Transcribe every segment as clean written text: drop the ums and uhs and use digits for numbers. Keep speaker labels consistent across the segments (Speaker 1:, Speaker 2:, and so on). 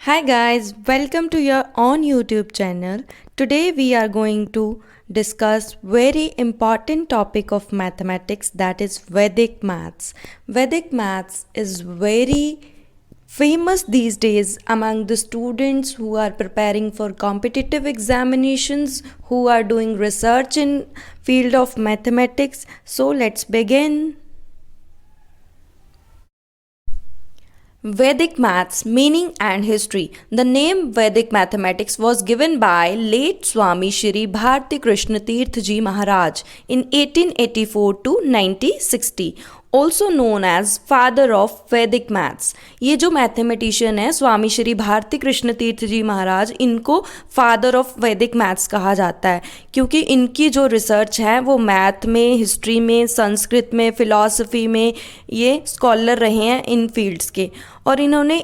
Speaker 1: Hi guys, welcome to your own YouTube channel. Today we are going to discuss very important topic of mathematics, that is Vedic maths. Vedic maths is very famous these days among the students who are preparing for competitive examinations, who are doing research in field of mathematics. So let's begin. Vedic maths, meaning and history. The name Vedic mathematics was given by late Swami Shri Bharti Krishna Tirth Ji Maharaj in 1884 to 1960, also known as father of Vedic maths. ये जो mathematician है स्वामी श्री भारती कृष्ण तीर्थ जी महाराज, इनको father of वैदिक maths कहा जाता है क्योंकि इनकी जो रिसर्च है वो मैथ में, हिस्ट्री में, संस्कृत में, फिलॉसफी में ये स्कॉलर रहे हैं इन फील्ड्स के। और इन्होंने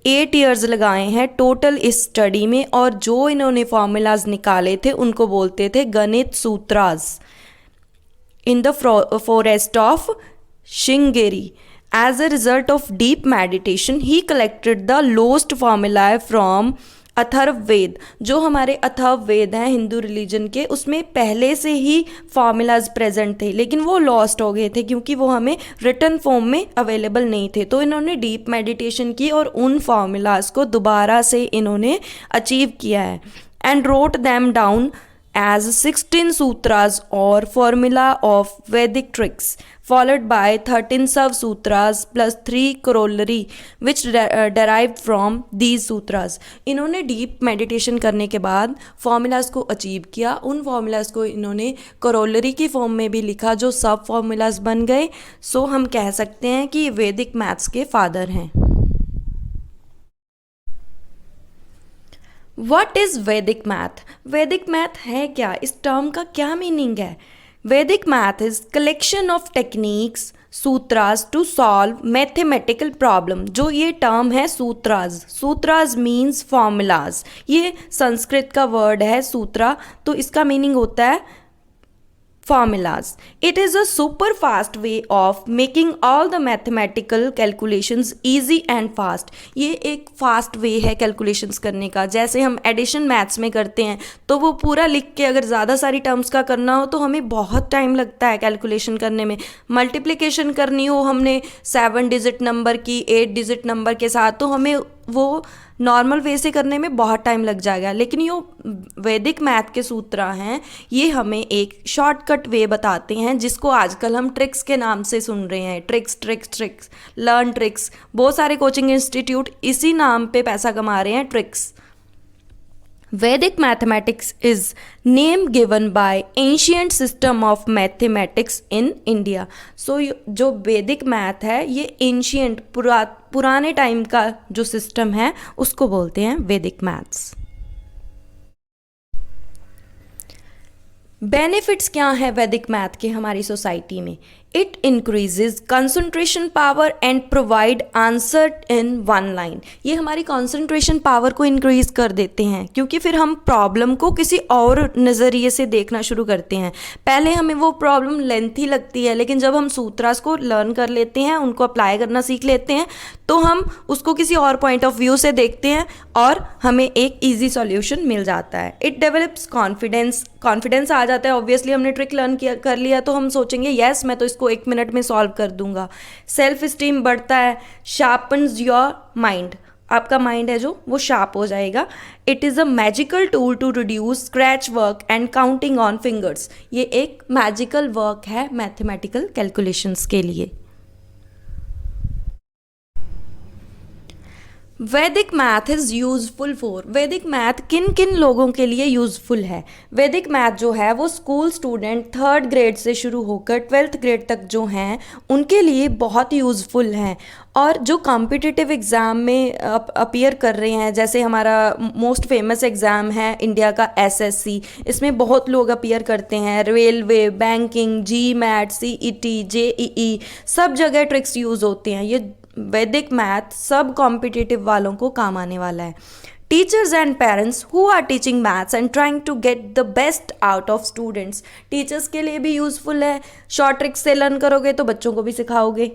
Speaker 1: 8 ईयर्स लगाए हैं टोटल इस स्टडी में, और जो इन्होंने फॉर्मूलाज निकाले थे उनको बोलते थे गणित सूत्रास। In the forest of Shingeri. As a result of deep meditation, he collected the lost formulae from Atharva Veda. जो हमारे अथर्व वेद हैं हिंदू रिलीजन के, उसमें पहले से ही फॉर्मूलाज प्रेजेंट थे, लेकिन वो लॉस्ट हो गए थे क्योंकि वो हमें रिटन फॉर्म में अवेलेबल नहीं थे। तो इन्होंने डीप मेडिटेशन की और उन फॉर्मूलाज को दोबारा से इन्होंने अचीव किया है and wrote them down as 16 sutras or formula of Vedic tricks, followed by 13 sub sutras plus 3 corollary which derived from these sutras. इन्होंने डीप मेडिटेशन करने के बाद फॉर्मूलाज को अचीव किया। उन फॉर्मूलाज को इन्होंने करोलरी की फॉर्म में भी लिखा जो सब फॉर्मूलाज बन गए। सो हम कह सकते हैं कि वैदिक मैथ्स के फादर हैं। What is Vedic math? Vedic math है क्या? इस टर्म का क्या मीनिंग है? Vedic math is collection of techniques sutras to solve mathematical problem. जो ये टर्म है सूत्राज, सूत्राज मीन्स फॉर्मूलाज। ये संस्कृत का वर्ड है सूत्रा, तो इसका मीनिंग होता है formulas. It is a super fast way of making all the mathematical calculations easy and fast. ये एक फास्ट वे है कैलकुलेशंस करने का। जैसे हम एडिशन मैथ्स में करते हैं तो वो पूरा लिख के अगर ज़्यादा सारी टर्म्स का करना हो तो हमें बहुत टाइम लगता है कैलकुलेशन करने में। मल्टीप्लिकेशन करनी हो हमने 7 डिजिट नंबर की 8 डिजिट नंबर के साथ, तो हमें वो नॉर्मल वे से करने में बहुत टाइम लग जाएगा। लेकिन यो वैदिक मैथ के सूत्र हैं, ये हमें एक शॉर्टकट वे बताते हैं जिसको आजकल हम ट्रिक्स के नाम से सुन रहे हैं। Tricks tricks tricks, learn tricks. बहुत सारे कोचिंग इंस्टीट्यूट इसी नाम पे पैसा कमा रहे हैं, tricks. Vedic mathematics is name given by ancient system of mathematics in India. So जो वैदिक मैथ है ये एंशियंट पुराने टाइम का जो सिस्टम है उसको बोलते हैं वैदिक मैथ्स। बेनिफिट्स क्या है वैदिक मैथ के हमारी सोसाइटी में? It increases concentration power and provide answer in one line. ये हमारी कंसंट्रेशन पावर को इंक्रीज कर देते हैं क्योंकि फिर हम प्रॉब्लम को किसी और नज़रिए से देखना शुरू करते हैं। पहले हमें वो प्रॉब्लम लेंथी लगती है, लेकिन जब हम सूत्रास को लर्न कर लेते हैं, उनको अप्लाई करना सीख लेते हैं, तो हम उसको किसी और पॉइंट ऑफ व्यू से देखते हैं और हमें एक ईजी सॉल्यूशन मिल जाता है। इट डेवलप्स कॉन्फिडेंस, कॉन्फिडेंस आ जाता है। ऑब्वियसली हमने ट्रिक लर्न कर लिया तो हम सोचेंगे यस मैं तो इसको 1 मिनट में सॉल्व कर दूंगा। सेल्फ स्टीम बढ़ता है। शार्पन्स योर माइंड, आपका माइंड है जो वो शार्प हो जाएगा। It is a magical tool to reduce scratch work and counting on fingers. ये एक मैजिकल वर्क है मैथमेटिकल कैलकुलेशंस के लिए। Vedic math is useful for, Vedic math किन किन लोगों के लिए यूज़फुल है? वैदिक मैथ जो है वो स्कूल स्टूडेंट 3rd ग्रेड से शुरू होकर 12th ग्रेड तक जो हैं उनके लिए बहुत यूज़फुल हैं। और जो कॉम्पिटिटिव एग्ज़ाम में अपीयर कर रहे हैं, जैसे हमारा मोस्ट फेमस एग्ज़ाम है इंडिया का एसएससी, इसमें बहुत लोग अपीयर करते हैं। रेलवे, बैंकिंग, जी मैट, सीईटी, जेईई, सब जगह ट्रिक्स यूज़ होते हैं। ये वैदिक मैथ सब कॉम्पिटिटिव वालों को काम आने वाला है। Teachers and parents who are teaching maths and trying to get the best out of students, teachers के लिए भी यूज़फुल है। शॉर्ट ट्रिक्स से लर्न करोगे तो बच्चों को भी सिखाओगे।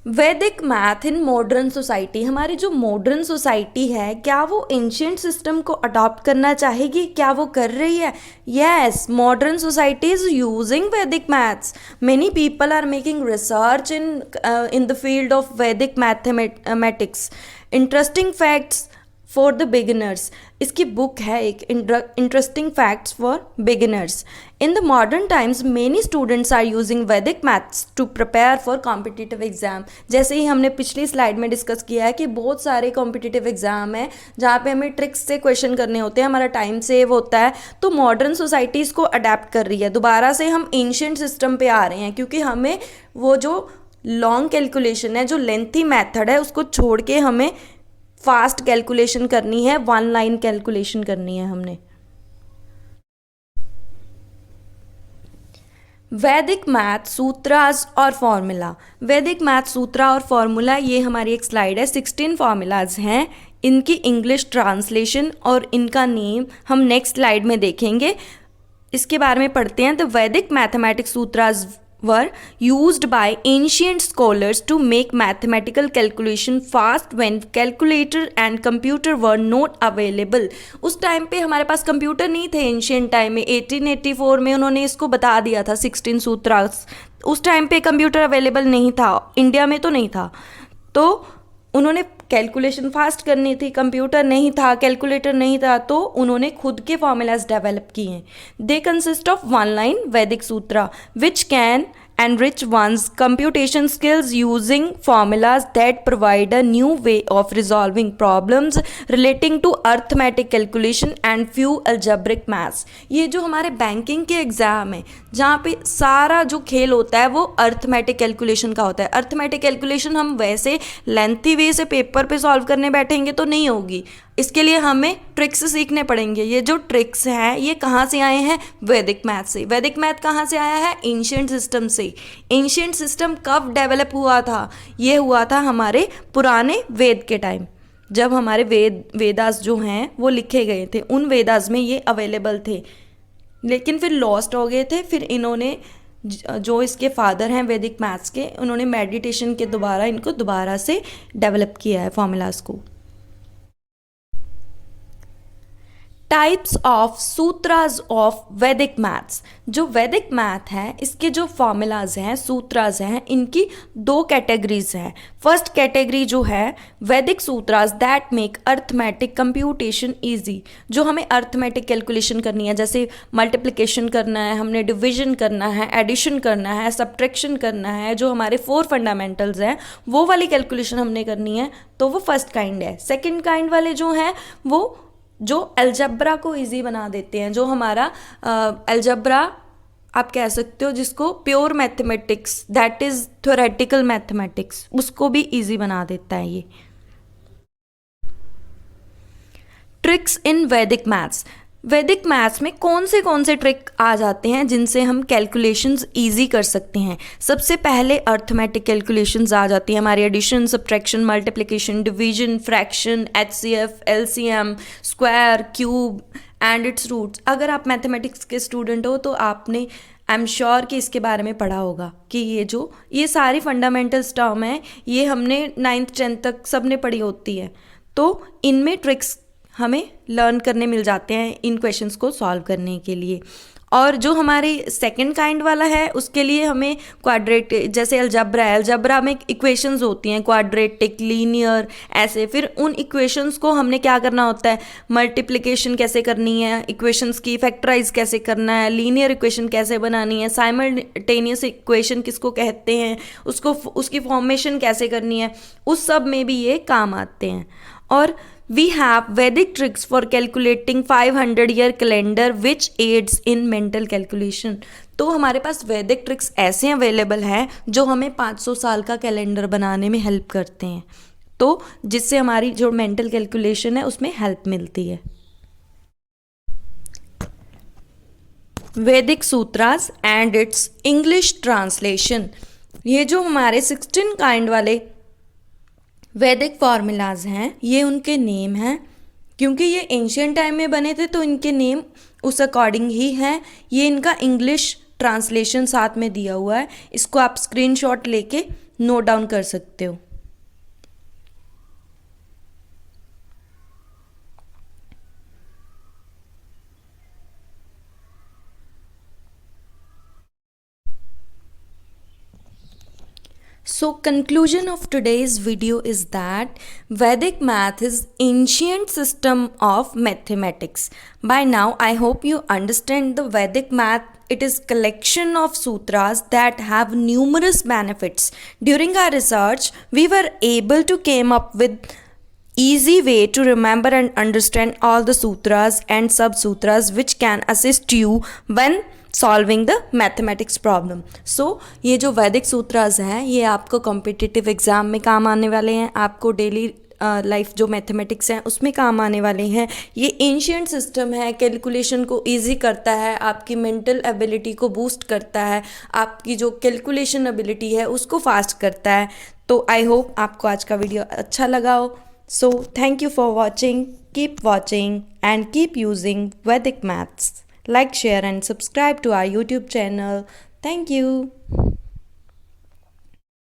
Speaker 1: वैदिक मैथ इन मॉडर्न सोसाइटी, हमारी जो मॉडर्न सोसाइटी है क्या वो एंशियंट सिस्टम को अडॉप्ट करना चाहेगी, क्या वो कर रही है? Yes, modern society is using Vedic maths. Many people are making research in the field of Vedic mathematics. Interesting facts for the beginners, इसकी बुक है एक interesting facts for beginners. In the modern times many students are using Vedic maths to prepare for competitive exam. जैसे ही हमने पिछली slide में discuss किया है कि बहुत सारे कॉम्पिटिटिव एग्जाम है जहाँ पे हमें ट्रिक्स से क्वेश्चन करने होते हैं, हमारा टाइम सेव होता है. तो मॉडर्न सोसाइटी इसको अडेप्ट कर रही है. दोबारा से हम एंशियंट सिस्टम पे आ रहे हैं क्योंकि हमें वो जो लॉन्ग कैलकुलेशन है, जो लेंथी मैथड है, उसको छोड़ के हमें फास्ट कैलकुलेशन करनी है, वन लाइन कैलकुलेशन करनी है हमने. वैदिक मैथ सूत्रास और फॉर्मूला. वैदिक मैथ सूत्रा और फॉर्मूला, ये हमारी एक स्लाइड है. 16 फॉर्मूलाज हैं, इनकी इंग्लिश ट्रांसलेशन और इनका नेम हम नेक्स्ट स्लाइड में देखेंगे. इसके बारे में पढ़ते हैं. द वैदिक mathematics सूत्रास were used by ancient scholars to make mathematical calculation fast when calculator and computer were not available. उस टाइम पे हमारे पास कंप्यूटर नहीं थे. एंशियंट टाइम में 1884 में उन्होंने इसको बता दिया था 16 सूत्रास. उस टाइम पे कंप्यूटर अवेलेबल नहीं था, इंडिया में तो नहीं था. तो उन्होंने कैलकुलेशन फास्ट करनी थी, कंप्यूटर नहीं था, कैलकुलेटर नहीं था, तो उन्होंने खुद के फॉर्मूलाज डेवलप किए हैं. They consist of one line Vedic sutra which can enrich one's computation skills using formulas that provide a new way of resolving problems relating to arithmetic calculation and few algebraic maths. ये जो हमारे banking के exam है जहाँ पे सारा जो खेल होता है वो अर्थमेटिक कैलकुलेशन का होता है. अर्थमेटिक कैलकुलेशन हम वैसे लेंथी वे से पेपर पे सॉल्व करने बैठेंगे तो नहीं होगी. इसके लिए हमें ट्रिक्स सीखने पड़ेंगे. ये जो ट्रिक्स हैं ये कहाँ से आए हैं? वैदिक मैथ से. वैदिक मैथ कहाँ से आया है? एंशियंट सिस्टम से. एंशियंट सिस्टम कब डेवलप हुआ था? ये हुआ था हमारे पुराने वेद के टाइम, जब हमारे वेदास जो हैं वो लिखे गए थे. उन वेदास में ये अवेलेबल थे, लेकिन फिर लॉस्ट हो गए थे. फिर इन्होंने जो इसके फादर हैं वैदिक मैथ्स के, उन्होंने मेडिटेशन के द्वारा इनको दोबारा से डेवलप किया है फॉर्मूलाज को. टाइप्स ऑफ सूत्राज ऑफ वैदिक मैथ्स. जो वैदिक मैथ है इसके जो फॉर्मूलाज हैं, सूत्राज हैं, इनकी दो कैटेगरीज हैं. फर्स्ट कैटेगरी जो है Vedic sutras that make arithmetic computation easy. जो हमें अर्थमेटिक कैलकुलेशन करनी है, जैसे मल्टीप्लिकेशन करना है, हमने डिवीजन करना है, एडिशन करना है, सब्ट्रैक्शन करना है, जो हमारे 4 फंडामेंटल्स हैं वो वाली कैलकुलेशन हमने करनी है, तो वो फर्स्ट काइंड है. सेकेंड काइंड वाले जो हैं वो जो अलजब्रा को इजी बना देते हैं. जो हमारा अलजब्रा आप कह सकते हो जिसको pure mathematics, that is theoretical mathematics, उसको भी इजी बना देता है ये. ट्रिक्स इन वैदिक मैथ्स. वैदिक मैथ्स में कौन से ट्रिक आ जाते हैं जिनसे हम कैलकुलेशंस इजी कर सकते हैं? सबसे पहले अर्थमेटिक कैलकुलेशंस आ जाती हैं हमारी. Addition, subtraction, multiplication, division, fraction, HCF, LCM, square, cube and its roots. अगर आप मैथमेटिक्स के स्टूडेंट हो तो आपने आई एम श्योर कि इसके बारे में पढ़ा होगा कि ये सारी फंडामेंटल्स टर्म है, ये हमने 9th 10th तक सब ने पढ़ी होती है. तो इनमें ट्रिक्स हमें लर्न करने मिल जाते हैं इन क्वेश्चंस को सॉल्व करने के लिए. और जो हमारी सेकंड काइंड वाला है उसके लिए हमें क्वाड्रेटिक, जैसे अलजब्रा है, अलजब्रा में इक्वेशंस होती हैं क्वाड्रेटिक, लीनियर, ऐसे. फिर उन इक्वेशंस को हमने क्या करना होता है? मल्टीप्लिकेशन कैसे करनी है इक्वेशंस की, फैक्टराइज कैसे करना है, लीनियर इक्वेशन कैसे बनानी है, साइमल्टेनियस इक्वेशन किसको कहते हैं, उसकी फॉर्मेशन कैसे करनी है, उस सब में भी ये काम आते हैं. और we have Vedic tricks for calculating 500-year calendar which aids in mental calculation. तो हमारे पास वैदिक ट्रिक्स ऐसे अवेलेबल हैं जो हमें 500 साल का कैलेंडर बनाने में हेल्प करते हैं, तो जिससे हमारी जो मेंटल कैलकुलेशन है उसमें हेल्प मिलती है. वैदिक सूत्रास एंड इट्स इंग्लिश ट्रांसलेशन. ये जो हमारे 16 काइंड वाले वैदिक फार्मूलाज हैं ये उनके नेम हैं. क्योंकि ये एंशियंट टाइम में बने थे तो इनके नेम उस अकॉर्डिंग ही हैं. ये इनका इंग्लिश ट्रांसलेशन साथ में दिया हुआ है, इसको आप स्क्रीनशॉट लेके नोट डाउन कर सकते हो। So conclusion of today's video is that Vedic math is ancient system of mathematics. By now I hope you understand the Vedic math. It is collection of sutras that have numerous benefits. During our research we were able to came up with easy way to remember and understand all the sutras and sub sutras which can assist you when solving the mathematics problem. So ये जो वैदिक सूत्रास हैं ये आपको competitive exam में काम आने वाले हैं, आपको डेली लाइफ जो मैथमेटिक्स हैं उसमें काम आने वाले हैं। ये एंशियंट सिस्टम है, कैलकुलेशन को इजी करता है, आपकी मेंटल एबिलिटी को बूस्ट करता है, आपकी जो कैलकुलेशन एबिलिटी है उसको फास्ट करता है। तो आई होप आपको आज का वीडियो अच्छा लगा हो। So thank you for watching, keep watching and keep using Vedic maths. Like, share and subscribe to our YouTube channel. Thank you.